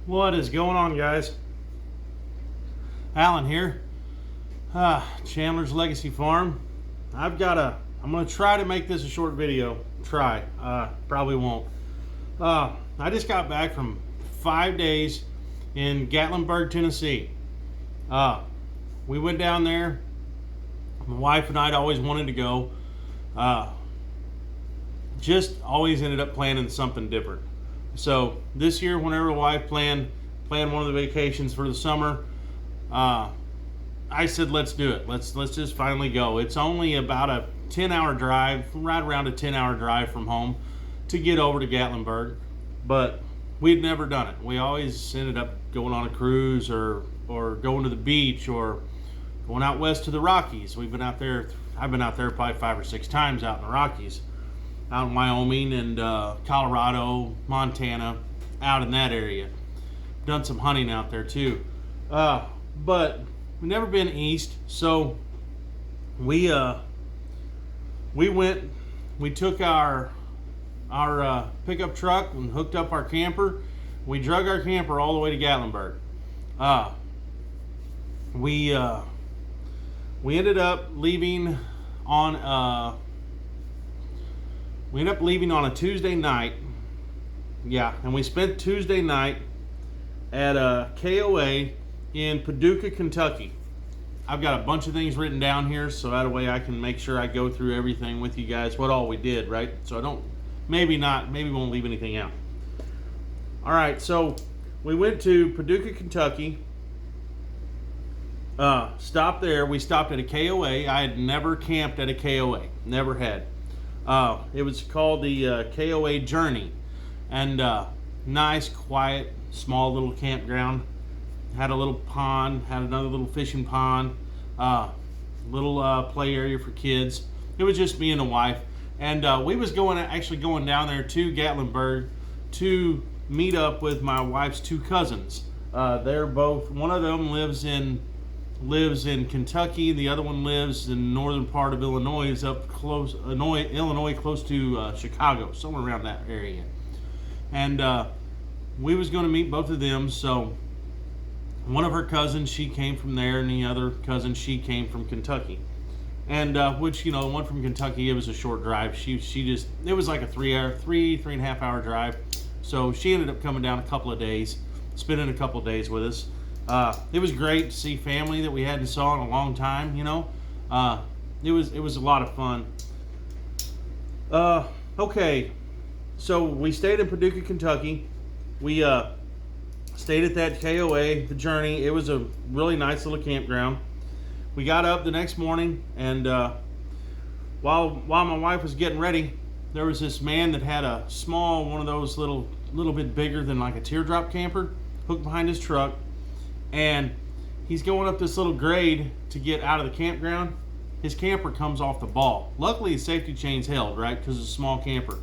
What is going on, guys? Alan here. Chandler's Legacy Farm. I'm gonna try to make this a short video. Probably won't. I just got back from 5 days in Gatlinburg, Tennessee. We went down there. My wife and I'd always wanted to go. Just always ended up planning something different. So this year, whenever the wife planned one of the vacations for the summer, I said, let's do it. Let's just finally go. It's only about a 10-hour drive, right around a 10-hour drive from home to get over to Gatlinburg. But we'd never done it. We always ended up going on a cruise or going to the beach or going out west to the Rockies. We've been out there. I've been out there probably 5 or 6 times out in the Rockies, out in Wyoming and Colorado, Montana, out in that area. Done some hunting out there too. But we've never been east, so we went. We took our pickup truck and hooked up our camper. We drug our camper all the way to Gatlinburg. We ended up leaving on a Tuesday night. Yeah, and we spent Tuesday night at a KOA in Paducah, Kentucky. I've got a bunch of things written down here, so that way I can make sure I go through everything with you guys, what all we did, right? So I don't, maybe won't leave anything out. All right, so we went to Paducah, Kentucky. Stopped there. We stopped at a KOA. I had never camped at a KOA. Never had. It was called the KOA Journey. And nice, quiet, small little campground. Had a little pond, had another little fishing pond, little play area for kids. It was just me and the wife. And we was actually going down there to Gatlinburg to meet up with my wife's 2 cousins. They're both, one of them lives in Kentucky. The other one lives in the northern part of Illinois, is up close, Illinois, close to Chicago, somewhere around that area. And we was going to meet both of them. So one of her cousins, she came from there, and the other cousin, she came from Kentucky. And which, the one from Kentucky, it was a short drive. She just, it was like a 3.5 hour drive. So she ended up coming down a couple of days, spending a couple of days with us. It was great to see family that we hadn't saw in a long time. It was a lot of fun. Okay, so we stayed in Paducah, Kentucky. We stayed at that KOA, the Journey. It was a really nice little campground. We got up the next morning, and while my wife was getting ready, there was this man that had a small, one of those little bit bigger than like a teardrop camper, hooked behind his truck. And he's going up this little grade to get out of the campground. His camper comes off the ball. Luckily, his safety chain's held, right, because it's a small camper.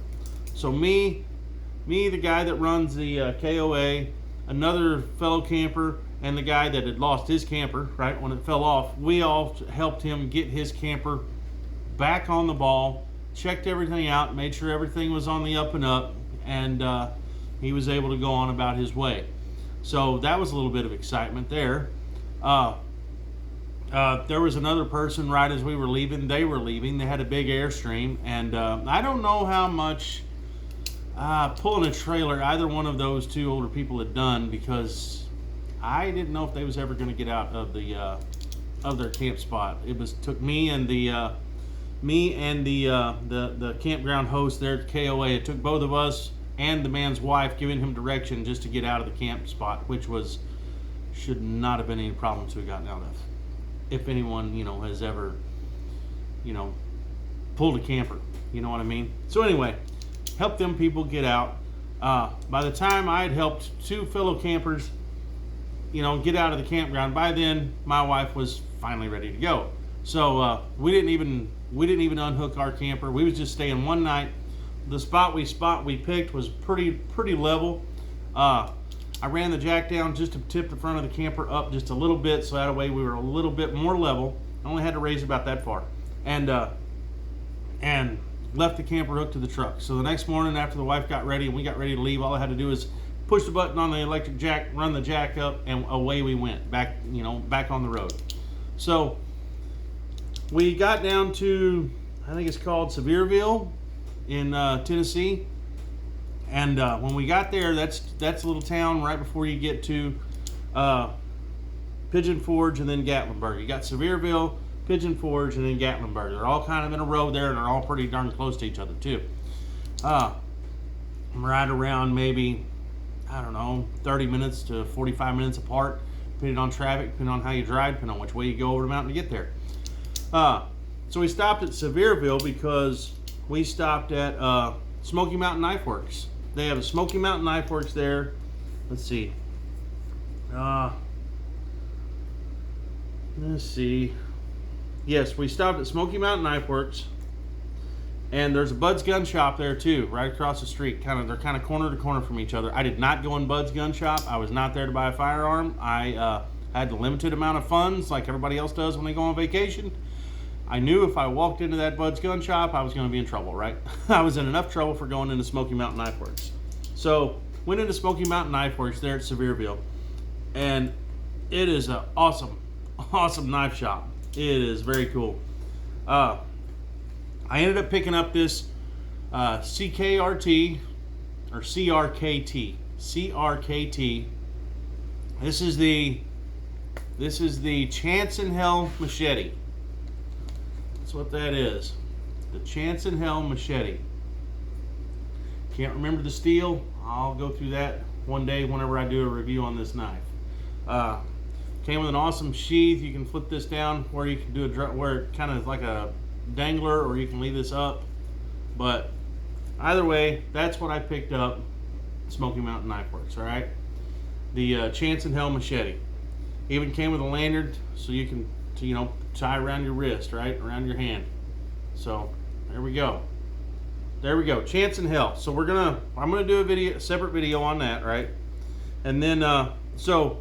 So me, the guy that runs the KOA, another fellow camper, and the guy that had lost his camper, right, when it fell off, we all helped him get his camper back on the ball, checked everything out, made sure everything was on the up and up, and he was able to go on about his way. So that was a little bit of excitement there. There was another person right as we were leaving. They were leaving. They had a big Airstream, and I don't know how much pulling a trailer either one of those 2 older people had done, because I didn't know if they was ever going to get out of their camp spot. Took me and the campground host there at KOA. It took both of us and the man's wife giving him direction just to get out of the camp spot, which should not have been any problem to have gotten out of. If anyone, has ever, pulled a camper, you know what I mean? So anyway, helped them people get out. By the time I had helped 2 fellow campers, get out of the campground, by then my wife was finally ready to go. So we didn't even unhook our camper. We was just staying one night. The spot we picked was pretty level. I ran the jack down just to tip the front of the camper up just a little bit, so that way we were a little bit more level. I only had to raise about that far, and left the camper hooked to the truck. So the next morning, after the wife got ready and we got ready to leave, all I had to do was push the button on the electric jack, run the jack up, and away we went back, back on the road. So we got down to, I think it's called Sevierville in Tennessee, and when we got there, that's a little town right before you get to Pigeon Forge and then Gatlinburg. You got Sevierville, Pigeon Forge, and then Gatlinburg. They're all kind of in a row there, and they're all pretty darn close to each other too. Right around maybe, I don't know, 30 minutes to 45 minutes apart, depending on traffic, depending on how you drive, depending on which way you go over the mountain to get there. So we stopped at Sevierville because we stopped at Smoky Mountain Knife Works. They have a Smoky Mountain Knife Works there. Let's see. Yes, we stopped at Smoky Mountain Knife Works, and there's a Bud's Gun Shop there too, right across the street. They're kind of corner to corner from each other. I did not go in Bud's Gun Shop. I was not there to buy a firearm. I had the limited amount of funds, like everybody else does when they go on vacation. I knew if I walked into that Bud's Gun Shop, I was going to be in trouble, right? I was in enough trouble for going into Smoky Mountain Knife Works. So went into Smoky Mountain Knife Works there at Sevierville, and it is an awesome knife shop. It is very cool. I ended up picking up this CKRT or CRKT. CRKT. This is the Chance in Hell machete. That's what that is. The Chance in Hell machete. Can't remember the steel. I'll go through that one day whenever I do a review on this knife. Came with an awesome sheath. You can flip this down where you can do where it kind of like a dangler, or you can leave this up. But either way, that's what I picked up. Smoky Mountain Knife Works. All right, the Chance in Hell machete. Even came with a lanyard, so you can tie around your wrist, right around your hand. So there we go. There we go. Chance in Hell. So I'm gonna do a separate video on that, right? And then so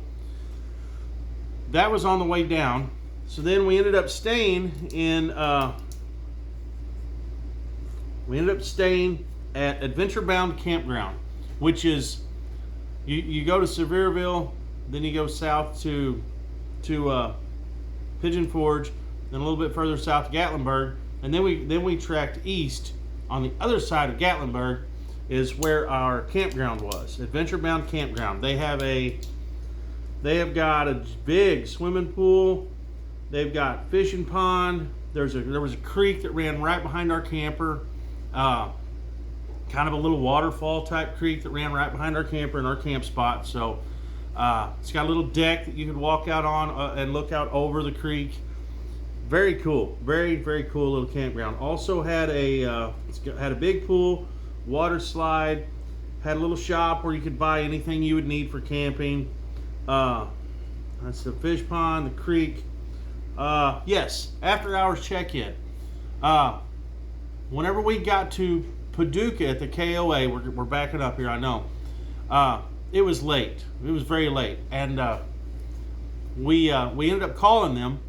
that was on the way down. So then we ended up staying at Adventure Bound Campground, which is you go to Sevierville, then you go south to Pigeon Forge, then a little bit further south to Gatlinburg, and then we trekked east. On the other side of Gatlinburg is where our campground was, Adventure Bound Campground. They have got a big swimming pool. They've got fishing pond. There was a creek that ran right behind our camper. Kind of a little waterfall type creek that ran right behind our camper and our camp spot. So it's got a little deck that you could walk out on and look out over the creek. Very cool. Very, very cool little campground. Also had a big pool, water slide, had a little shop where you could buy anything you would need for camping. That's the fish pond, the creek. Yes, after hours check-in. Whenever we got to Paducah at the KOA, we're backing up here, I know. It was late. It was very late, and we ended up calling them,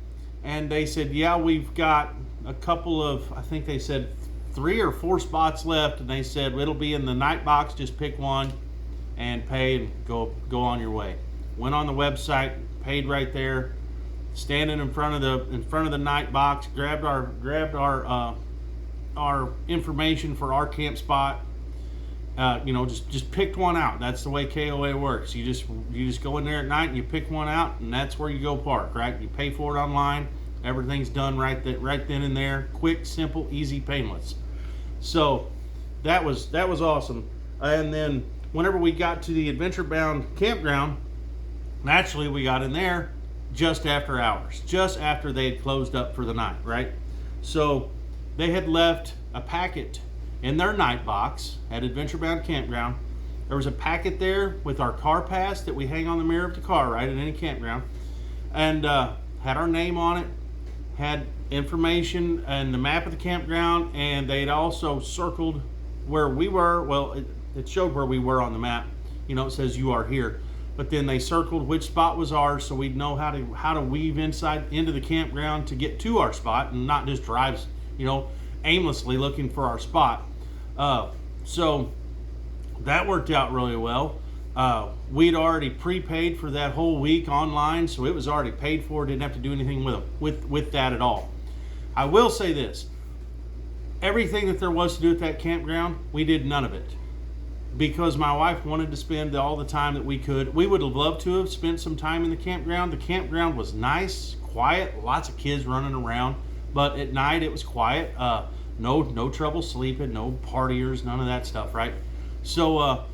and they said, yeah, we've got a couple of, I think they said 3 or 4 spots left, and they said it'll be in the night box. Just pick one and pay and go on your way. Went on the website, paid right there, standing in front of the night box, grabbed our information for our camp spot. Just picked one out. That's the way KOA works. You just go in there at night and you pick one out, and that's where you go park, right? You pay for it online. Everything's done right then and there. Quick, simple, easy, painless. So that was awesome. And then whenever we got to the Adventure Bound Campground, naturally we got in there just after hours, just after they had closed up for the night, right? So they had left a packet in their night box at Adventure Bound Campground. There was a packet there with our car pass that we hang on the mirror of the car, right, at any campground, and had our name on it, had information and the map of the campground, and they'd also circled where we were. Well, it showed where we were on the map. It says you are here, but then they circled which spot was ours, so we'd know how to weave into the campground to get to our spot and not just drive, aimlessly looking for our spot. So that worked out really well. We'd already prepaid for that whole week online, so it was already paid for. Didn't have to do anything with that at all. I will say this: everything that there was to do at that campground, we did none of it because my wife wanted to spend all the time that we could. We would have loved to have spent some time in the campground. The campground was nice, quiet, lots of kids running around, but at night it was quiet. No trouble sleeping, no partiers, none of that stuff, right? So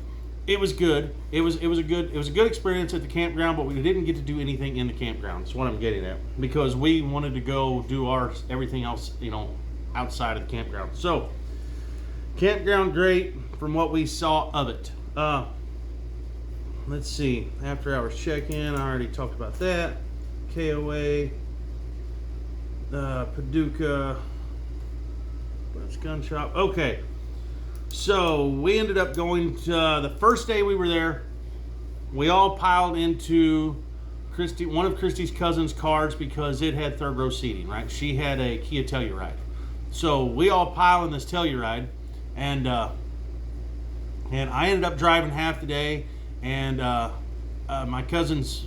it was good. It was a good experience at the campground, but we didn't get to do anything in the campground. That's what I'm getting at, because we wanted to go do everything else, outside of the campground. So campground, great from what we saw of it. Let's see. After hours check-in, I already talked about that. KOA, Paducah, gun shop. Okay. So we ended up going to the first day we were there. We all piled into one of Christy's cousin's cars because it had third row seating, right? She had a Kia Telluride. So we all pile in this Telluride, and I ended up driving half the day, and my Christy's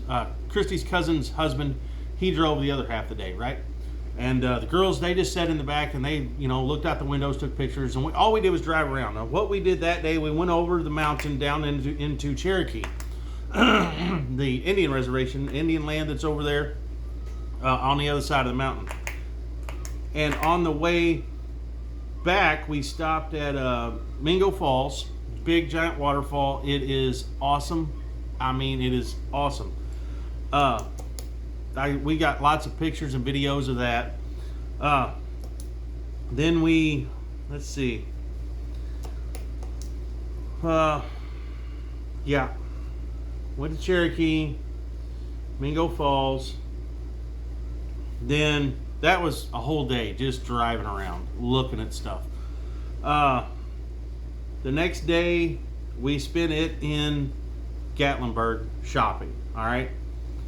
cousin's husband, he drove the other half the day, right? And the girls, they just sat in the back and they, looked out the windows, took pictures, and all we did was drive around. Now, what we did that day, we went over the mountain down into Cherokee, the Indian reservation, Indian land that's over there on the other side of the mountain. And on the way back, we stopped at Mingo Falls, big giant waterfall. It is awesome. I mean, it is awesome. We got lots of pictures and videos of that. Then let's see. Yeah. Went to Cherokee, Mingo Falls. Then that was a whole day just driving around, looking at stuff. The next day, we spent it in Gatlinburg shopping. All right.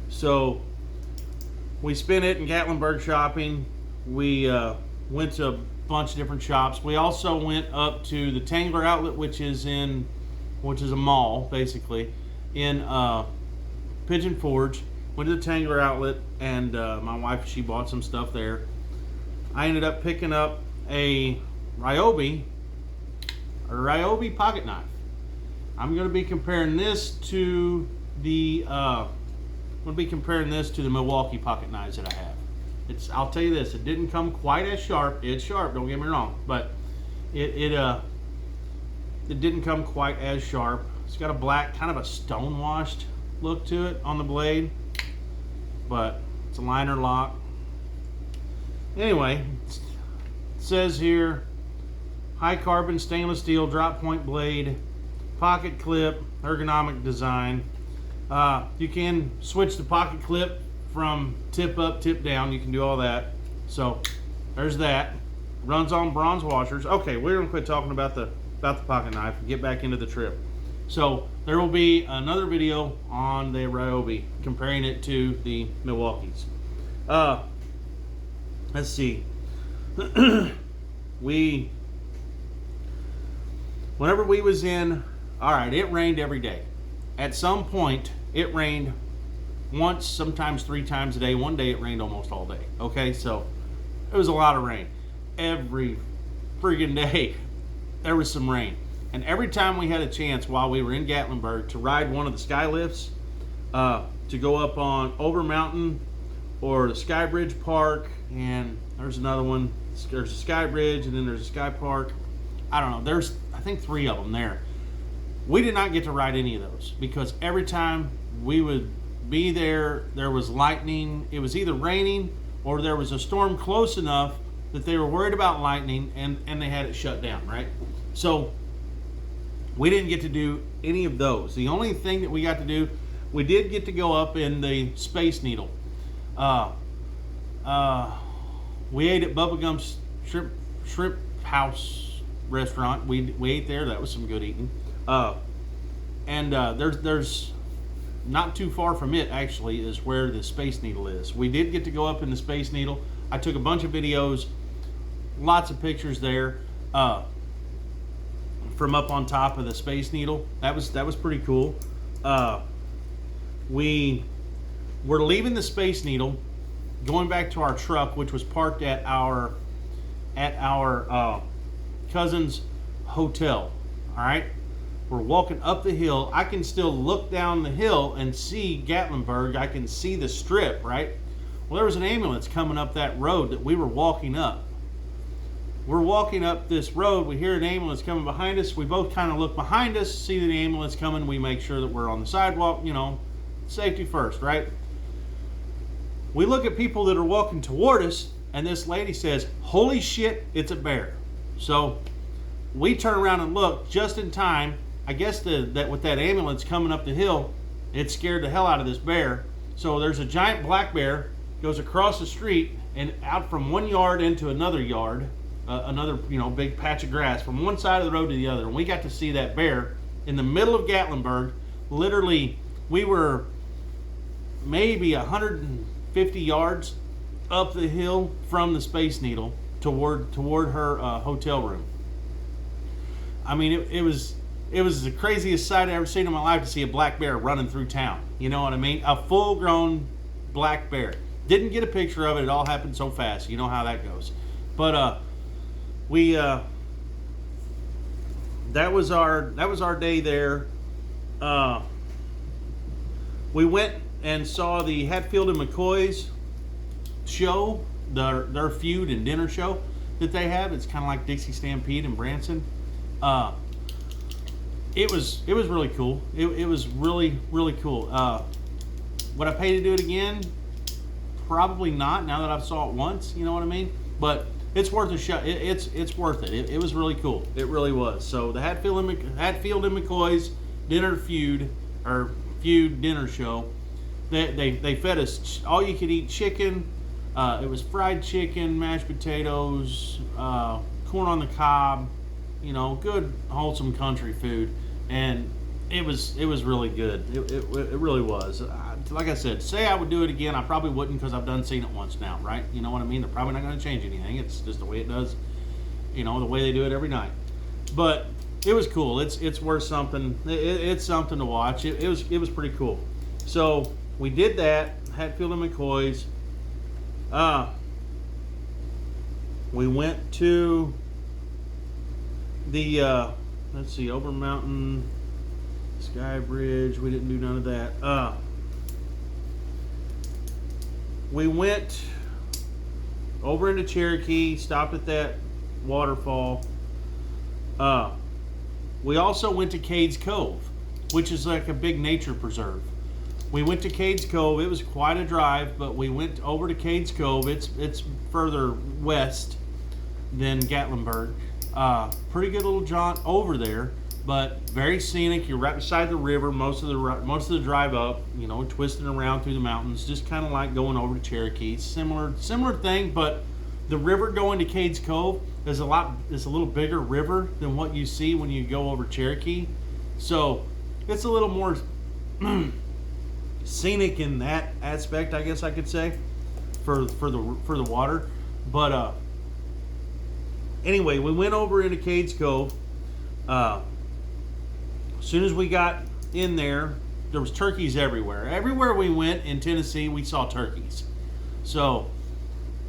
So we spent it in Gatlinburg shopping. We went to a bunch of different shops. We also went up to the Tangler Outlet, which is a mall basically in Pigeon Forge. Went to the Tangler Outlet, and my wife, she bought some stuff there. I ended up picking up a Ryobi pocket knife. I'm going to be comparing this to the Milwaukee pocket knives that I have. I'll tell you this, it didn't come quite as sharp. It's sharp, don't get me wrong, but it didn't come quite as sharp. It's got a black, kind of a stone washed look to it on the blade, but it's a liner lock. Anyway, it says here, high carbon stainless steel drop point blade, pocket clip, ergonomic design. You can switch the pocket clip from tip up, tip down. You can do all that. So there's that. Runs on bronze washers. Okay, we're gonna quit talking about the pocket knife and get back into the trip. So there will be another video on the Ryobi comparing it to the Milwaukees. Let's see. Whenever we was in, all right, it rained every day. At some point, it rained once, sometimes 3 times a day. One day it rained almost all day. Okay, so it was a lot of rain. Every friggin' day there was some rain. And every time we had a chance while we were in Gatlinburg to ride one of the sky lifts, to go up on Over Mountain or the Sky Bridge Park, and there's another one, there's a Sky Bridge, and then there's a Sky Park. I don't know, there's I think 3 of them there. We did not get to ride any of those because every time we would be there, there was lightning. It was either raining or there was a storm close enough that they were worried about lightning, and they had it shut down, right? So we didn't get to do any of those. The only thing that we got to do, we did get to go up in the Space Needle. We ate at Bubba Gump's Shrimp House restaurant. We ate there. That was some good eating. There's not too far from it actually is where the Space Needle is. We did get to go up in the Space Needle. I took a bunch of videos, lots of pictures there from up on top of the Space Needle. That was pretty cool. We were leaving the Space Needle, going back to our truck, which was parked at our cousin's hotel. All right, we're walking up the hill. I can still look down the hill and see Gatlinburg. I can see the strip, right? Well, there was an ambulance coming up that road that we were walking up. We're walking up this road. We hear an ambulance coming behind us. We both kind of look behind us, see the ambulance coming. We make sure that we're on the sidewalk, you know, safety first, right? We look at people that are walking toward us, and this lady says, "Holy shit, it's a bear." So we turn around and look just in time. I guess that with that ambulance coming up the hill, it scared the hell out of this bear. So there's a giant black bear, goes across the street and out from one yard into another yard, another, you know, big patch of grass from one side of the road to the other. And we got to see that bear in the middle of Gatlinburg. Literally, we were maybe 150 yards up the hill from the Space Needle toward her hotel room. I mean, it was the craziest sight I've ever seen in my life to see a black bear running through town. You know what I mean? A full-grown black bear. Didn't get a picture of it. It all happened so fast. You know how that goes. But we that was our day there. We went and saw the Hatfield and McCoy's show, their feud and dinner show that they have. It's kind of like Dixie Stampede in Branson. It was really cool. It was really, really cool. Would I pay to do it again? Probably not. Now that I've saw it once, you know what I mean. But it's worth a shot. It's worth it. It was really cool. It really was. So the Hatfield and McCoy's feud dinner show. They fed us all you could eat chicken. It was fried chicken, mashed potatoes, corn on the cob. You know, good wholesome country food, and it was really good. It really was. Like I said, say I would do it again, I probably wouldn't, because I've seen it once now, right? You know what I mean? They're probably not going to change anything. It's just the way it does. You know, the way they do it every night. But it was cool. It's worth something. It's something to watch. It was pretty cool. So we did that. Hatfield and McCoy's. We went to the let's see, Over Mountain, Sky Bridge. We didn't do none of that. We went over into Cherokee, stopped at that waterfall. We also went to Cades Cove, which is like a big nature preserve. We went to Cades Cove. It was quite a drive, but we went over to Cades Cove. It's further west than Gatlinburg. Pretty good little jaunt over there, but very scenic. You're right beside the river most of the drive up. You know, twisting around through the mountains, just kind of like going over to Cherokee. Similar thing, but the river going to Cades Cove is a little bigger river than what you see when you go over Cherokee. So it's a little more scenic in that aspect, I guess I could say, for the water. But anyway, we went over into Cades Cove. As soon as we got in there was turkeys everywhere. Everywhere we went in Tennessee, we saw turkeys. So,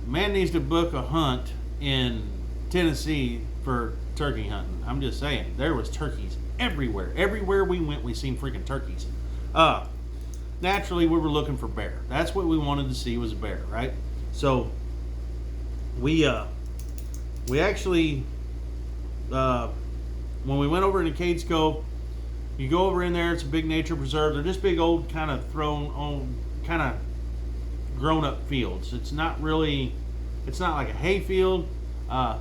man needs to book a hunt in Tennessee for turkey hunting. I'm just saying, there was turkeys everywhere. Everywhere we went, we seen freaking turkeys. Naturally, we were looking for bear. That's what we wanted to see, was a bear, right? So, we actually, when we went over into Cades Cove, you go over in there, it's a big nature preserve. They're just big old kind of grown up fields. It's not like a hay field.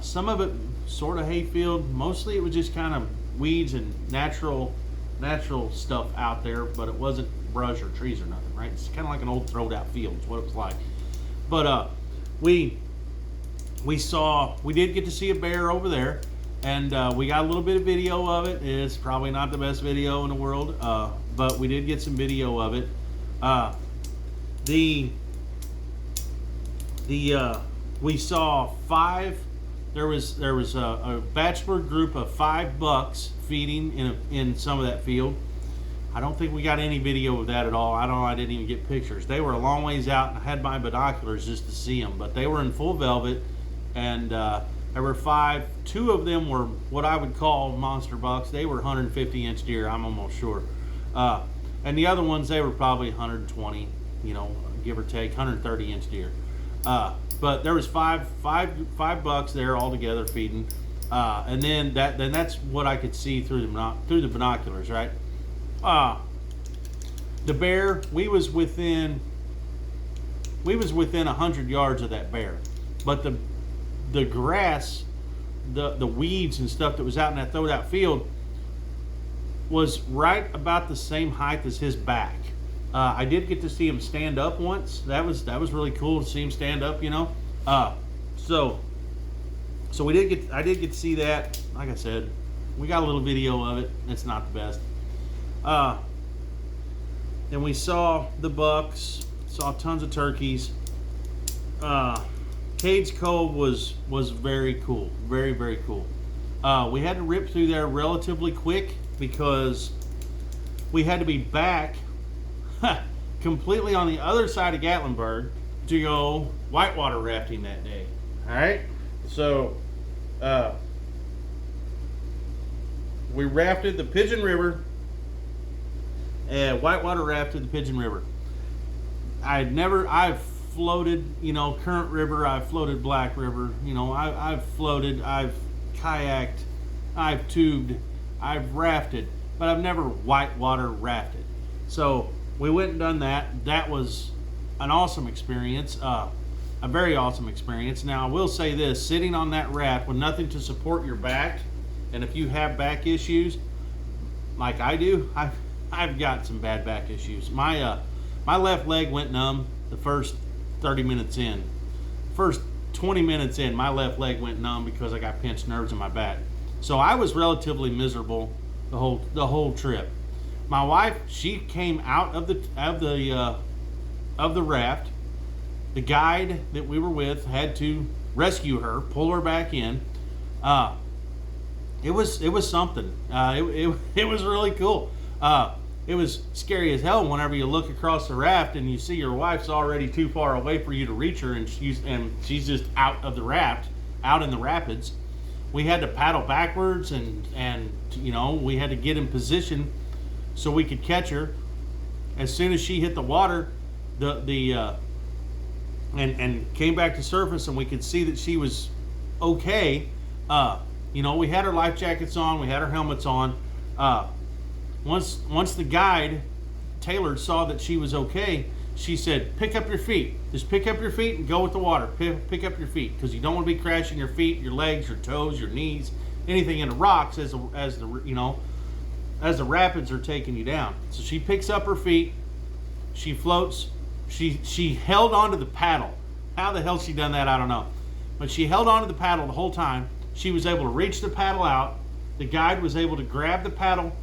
Some of it sort of hay field. Mostly it was just kind of weeds and natural stuff out there, but it wasn't brush or trees or nothing, right? It's kind of like an old throwed out field is what it was like. But we did get to see a bear over there, and we got a little bit of video of it. It's probably not the best video in the world, but we did get some video of it. We saw 5. There was a bachelor group of 5 bucks feeding in some of that field. I don't think we got any video of that at all. I didn't even get pictures. They were a long ways out, and I had my binoculars just to see them. But they were in full velvet, and there were 5. 2 of them were what I would call monster bucks. They were 150-inch deer, I'm almost sure. And the other ones, they were probably 120, give or take, 130-inch deer. But there was five bucks there all together feeding, and then that's what I could see through the binoculars, right? The bear, we was within 100 yards of that bear, but the grass, the weeds and stuff that was out in that throwed out field was right about the same height as his back. I did get to see him stand up once. That was really cool to see him stand up, So I did get to see that. Like I said, we got a little video of it. It's not the best. And we saw the bucks, saw tons of turkeys. Cades Cove was very cool, very, very cool. We had to rip through there relatively quick because we had to be back completely on the other side of Gatlinburg to go whitewater rafting that day. All right, so we rafted the Pigeon River and whitewater rafted the Pigeon River. I've floated, Current River, I've floated Black River, I've floated, I've kayaked, I've tubed, I've rafted, but I've never whitewater rafted. So we went and done that. That was an awesome experience, a very awesome experience. Now I will say this, sitting on that raft with nothing to support your back, and if you have back issues like I do, I've got some bad back issues. My left leg went numb the first 30 minutes in. First 20 minutes in, my left leg went numb because I got pinched nerves in my back. So I was relatively miserable the whole trip. My wife, she came out of the raft. The guide that we were with had to rescue her, pull her back in. It was something. It was really cool. It was scary as hell whenever you look across the raft and you see your wife's already too far away for you to reach her, and she's just out of the raft, out in the rapids. We had to paddle backwards and we had to get in position so we could catch her. As soon as she hit the water, and came back to surface, and we could see that she was okay. We had our life jackets on, we had our helmets on. Once the guide, Taylor, saw that she was okay, she said, pick up your feet. Just pick up your feet and go with the water. Pick up your feet, because you don't want to be crashing your feet, your legs, your toes, your knees, anything in the rocks as the rapids are taking you down. So she picks up her feet, she floats, she held onto the paddle. How the hell she done that, I don't know. But she held onto the paddle the whole time. She was able to reach the paddle out. The guide was able to grab the paddle,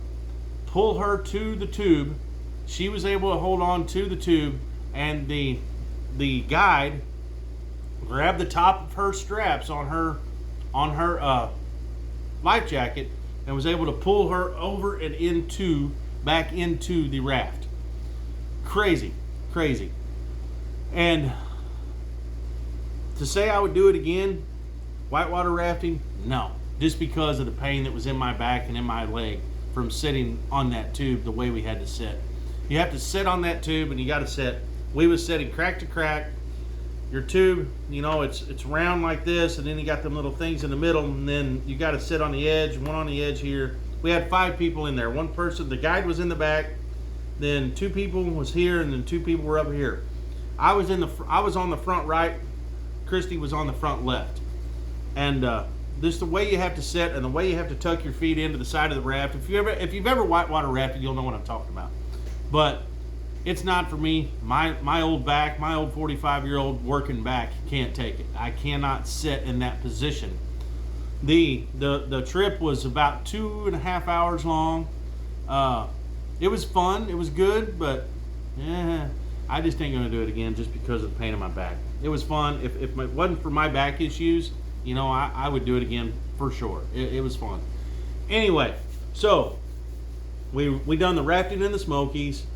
pull her to the tube. She was able to hold on to the tube, and the guide grabbed the top of her straps on her life jacket and was able to pull her over and back into the raft. Crazy. And to say I would do it again, whitewater rafting, no, just because of the pain that was in my back and in my leg from sitting on that tube the way we had to sit. You have to sit on that tube, and you got to sit. We was sitting crack to crack. Your tube, it's round like this, and then you got them little things in the middle, and then you got to sit on the edge, one on the edge here. We had 5 people in there. One person, the guide was in the back, then 2 people was here, and then 2 people were up here. I was on the front right. Christy was on the front left. And just the way you have to sit and the way you have to tuck your feet into the side of the raft. If you've ever whitewater rafted, you'll know what I'm talking about. But it's not for me. My old back, my old 45-year-old working back can't take it. I cannot sit in that position. The trip was about 2.5 hours long. It was fun. It was good, but I just ain't gonna do it again just because of the pain in my back. It was fun. If it wasn't for my back issues, I would do it again for sure. It was fun. Anyway, so we done the rafting in the Smokies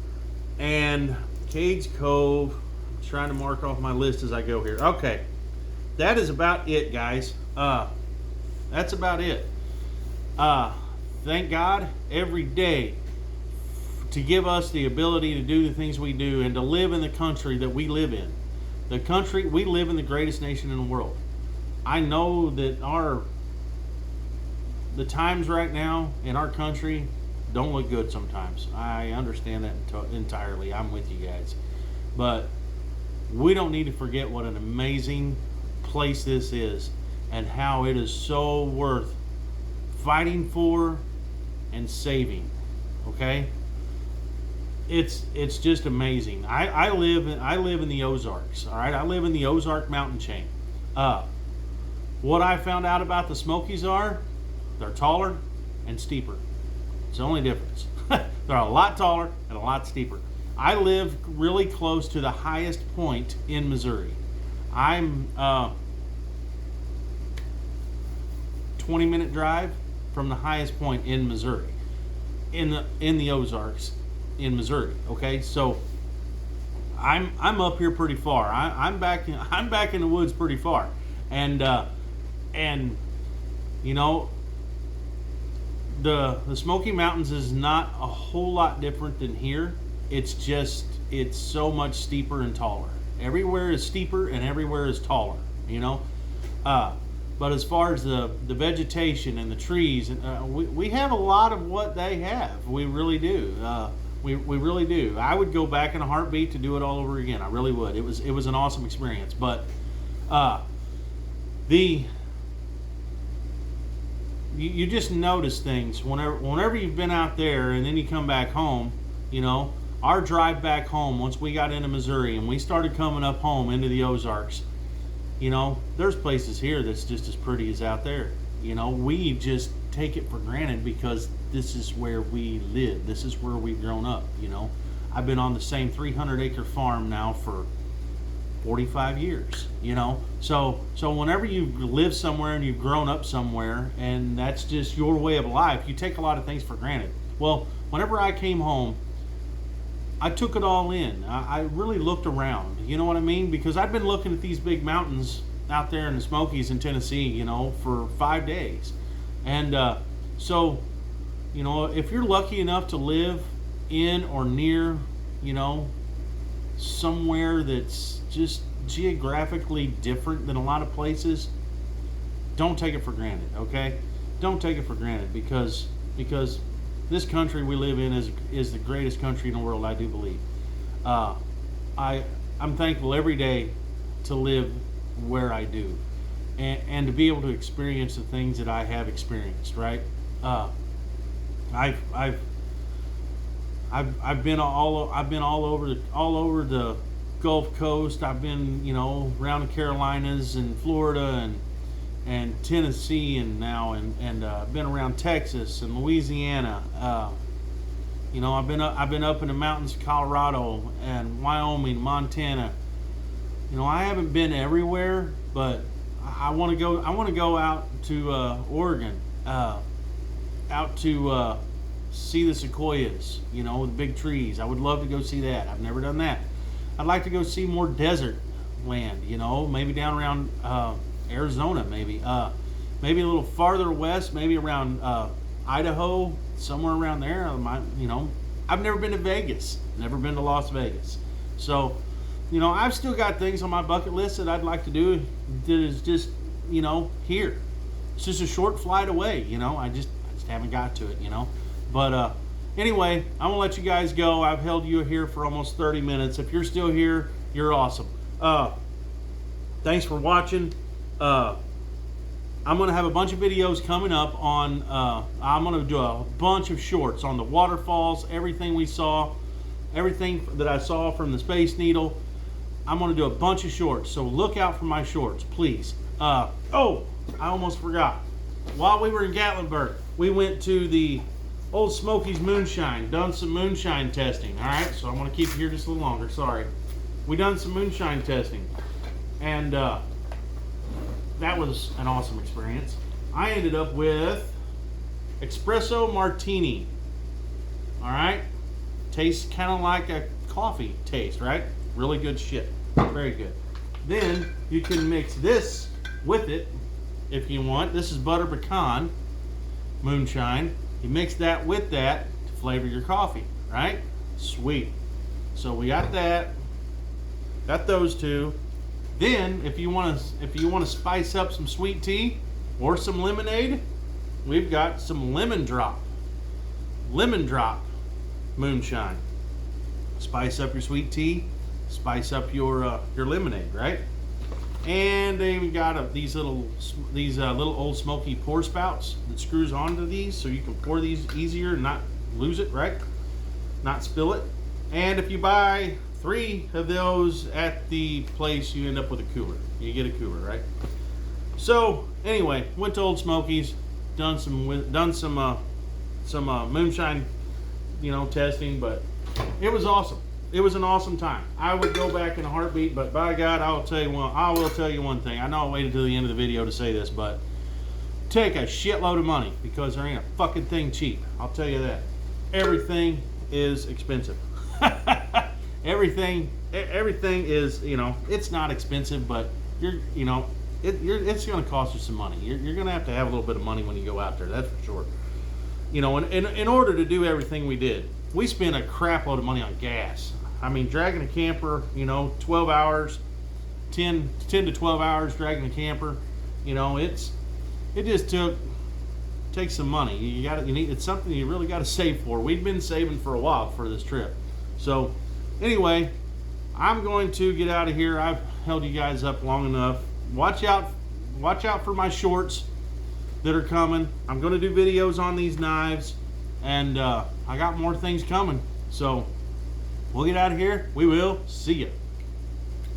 and Cades Cove. I'm trying to mark off my list as I go here. Okay, that is about it, guys. That's about it. Thank God every day to give us the ability to do the things we do and to live in the country that we live in. The country, we live in the greatest nation in the world. I know that the times right now in our country don't look good sometimes. I understand that entirely. I'm with you guys. But we don't need to forget what an amazing place this is and how it is so worth fighting for and saving. Okay? It's just amazing. I live in the Ozarks. All right, I live in the Ozark mountain chain. What I found out about the Smokies are they're taller and steeper. It's the only difference. They're a lot taller and a lot steeper. I live really close to the highest point in Missouri. I'm 20-minute drive from the highest point in Missouri, in the Ozarks, in Missouri. Okay, so I'm up here pretty far. I'm back in the woods pretty far, and you know, the Smoky Mountains is not a whole lot different than here. It's just it's so much steeper and taller. Everywhere is steeper and everywhere is taller. You know, but as far as the vegetation and the trees, we have a lot of what they have. We really do. We really do. I would go back in a heartbeat to do it all over again. I really would. It was an awesome experience. But you just notice things whenever you've been out there and then you come back home. You know, our drive back home once we got into Missouri and we started coming up home into the Ozarks. You know, there's places here that's just as pretty as out there. You know, we just take it for granted because this is where we live. This is where we've grown up. You know, I've been on the same 300-acre farm now for 45 years. You know, so whenever you live somewhere and you've grown up somewhere and that's just your way of life, you take a lot of things for granted. Well, whenever I came home, I took it all in. I really looked around. You know what I mean? Because I've been looking at these big mountains out there in the Smokies in Tennessee, you know, for 5 days. And so, you know, if you're lucky enough to live in or near, you know, somewhere that's just geographically different than a lot of places, don't take it for granted, okay? Don't take it for granted because this country we live in is the greatest country in the world, I do believe. I'm thankful every day to live where I do, and to be able to experience the things that I have experienced. Right? I've been all over the Gulf Coast. I've been, you know, around the Carolinas and Florida and Tennessee and been around Texas and Louisiana. You know, I've been up in the mountains of Colorado and Wyoming, Montana. You know, I haven't been everywhere, but I want to go. I want to go out to Oregon, out to see the sequoias. You know, the big trees. I would love to go see that. I've never done that. I'd like to go see more desert land. You know, maybe down around Arizona, maybe a little farther west, maybe around Idaho, somewhere around there. You know, I've never been to Vegas, never been to Las Vegas, so you know, I've still got things on my bucket list that I'd like to do that is just, you know, here. It's just a short flight away, you know. I just haven't got to it, you know. But anyway, I'm gonna let you guys go. I've held you here for almost 30 minutes. If you're still here, you're awesome. Thanks for watching. I'm going to have a bunch of videos coming up on, I'm going to do a bunch of shorts on the waterfalls, everything we saw, everything that I saw from the Space Needle. I'm going to do a bunch of shorts, so look out for my shorts, please. Oh, I almost forgot. While we were in Gatlinburg, we went to the Old Smokies Moonshine, done some moonshine testing, all right? So I'm going to keep you here just a little longer, sorry. We done some moonshine testing, and that was an awesome experience. I ended up with espresso martini. All right, tastes kind of like a coffee taste, right? Really good shit. Very good. Then you can mix this with it if you want. This is butter pecan moonshine. You mix that with that to flavor your coffee, right? Sweet. So we got that. Got those two. Then if you want to spice up some sweet tea or some lemonade, we've got some lemon drop moonshine. Spice up your sweet tea, spice up your lemonade, right? And then we got these little old smoky pour spouts that screws onto these, so you can pour these easier and not lose it, right? Not spill it. And if you buy 3 of those at the place, you end up with a cooler. You get a cooler, right? So anyway, went to Old Smokies, done some moonshine, testing, but it was awesome. It was an awesome time. I would go back in a heartbeat, but by God, I will tell you one thing. I know I waited till the end of the video to say this, but take a shitload of money, because there ain't a fucking thing cheap. I'll tell you that. Everything is expensive. everything is, it's not expensive, but it's going to cost you some money. You're going to have a little bit of money when you go out there. That's for sure. In order to do everything we did, we spent a crap load of money on gas. I mean, dragging a camper, 12 hours, 10 to 12 hours dragging a camper, it just takes some money. It's something you really got to save for. We've been saving for a while for this trip. So anyway, I'm going to get out of here. I've held you guys up long enough. Watch out for my shorts that are coming. I'm going to do videos on these knives, and I got more things coming. So we'll get out of here. We will see you.